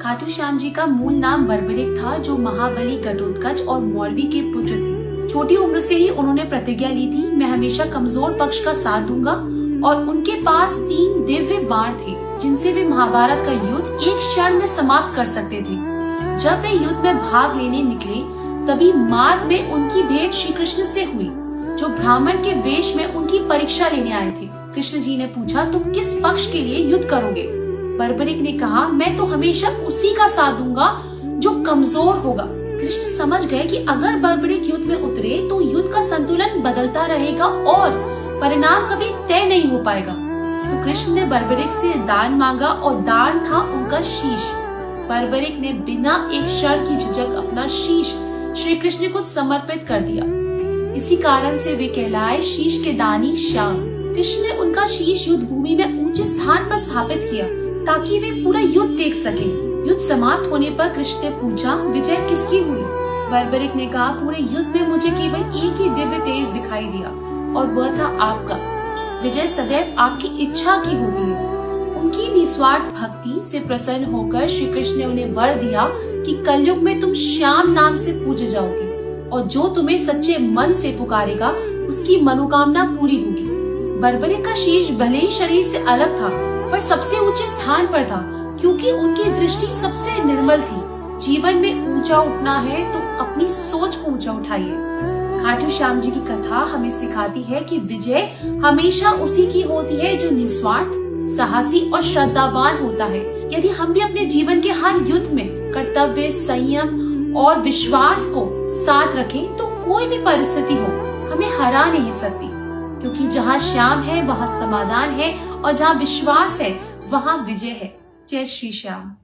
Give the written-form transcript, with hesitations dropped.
खाटू श्याम जी का मूल नाम बर्बरिक था, जो महाबली घटोत्कच और मौलवी के पुत्र थे। छोटी उम्र से ही उन्होंने प्रतिज्ञा ली थी, मैं हमेशा कमजोर पक्ष का साथ दूंगा। और उनके पास 3 दिव्य बाण थे, जिनसे वे महाभारत का युद्ध एक क्षण में समाप्त कर सकते थे। जब वे युद्ध में भाग लेने निकले, तभी मार्ग में उनकी भेंट श्री कृष्ण से हुई, जो ब्राह्मण के वेश में उनकी परीक्षा लेने आए थे। कृष्ण जी ने पूछा, तुम किस पक्ष के लिए युद्ध करोगे? बर्बरिक ने कहा, मैं तो हमेशा उसी का साथ दूंगा जो कमजोर होगा। कृष्ण समझ गए कि अगर बर्बरिक युद्ध में उतरे तो युद्ध का संतुलन बदलता रहेगा और परिणाम कभी तय नहीं हो पाएगा। तो कृष्ण ने बर्बरिक से दान मांगा और दान था उनका शीश। बर्बरिक ने बिना एक क्षण की झिझक अपना शीश श्री कृष्ण को समर्पित कर दिया। इसी कारण से वे कहलाए शीश के दानी श्याम। कृष्ण ने उनका शीश युद्ध भूमि में ऊंचे स्थान पर स्थापित किया, ताकि वे पूरा युद्ध देख सके। युद्ध समाप्त होने पर कृष्ण ने पूछा, विजय किसकी हुई? बर्बरिक ने कहा, पूरे युद्ध में मुझे केवल एक ही दिव्य तेज दिखाई दिया और वह था आपका। विजय सदैव आपकी इच्छा की होती है। उनकी निस्वार्थ भक्ति से प्रसन्न होकर श्री कृष्ण ने उन्हें वर दिया कि कलयुग में तुम श्याम नाम से पूजे जाओगे और जो तुम्हें सच्चे मन से पुकारेगा उसकी मनोकामना पूरी होगी। बर्बरिक का शीश भले ही शरीर से अलग था, पर सबसे ऊंचे स्थान पर था, क्योंकि उनकी दृष्टि सबसे निर्मल थी। जीवन में ऊंचा उठना है तो अपनी सोच को ऊंचा उठाइए। खाटू श्याम जी की कथा हमें सिखाती है कि विजय हमेशा उसी की होती है जो निस्वार्थ, साहसी और श्रद्धावान होता है। यदि हम भी अपने जीवन के हर युद्ध में कर्तव्य, संयम और विश्वास को साथ रखें, तो कोई भी परिस्थिति हो हमें हरा नहीं सकती, क्योंकि जहाँ श्याम है वहाँ समाधान है और जहाँ विश्वास है वहाँ विजय है। जय श्री श्याम।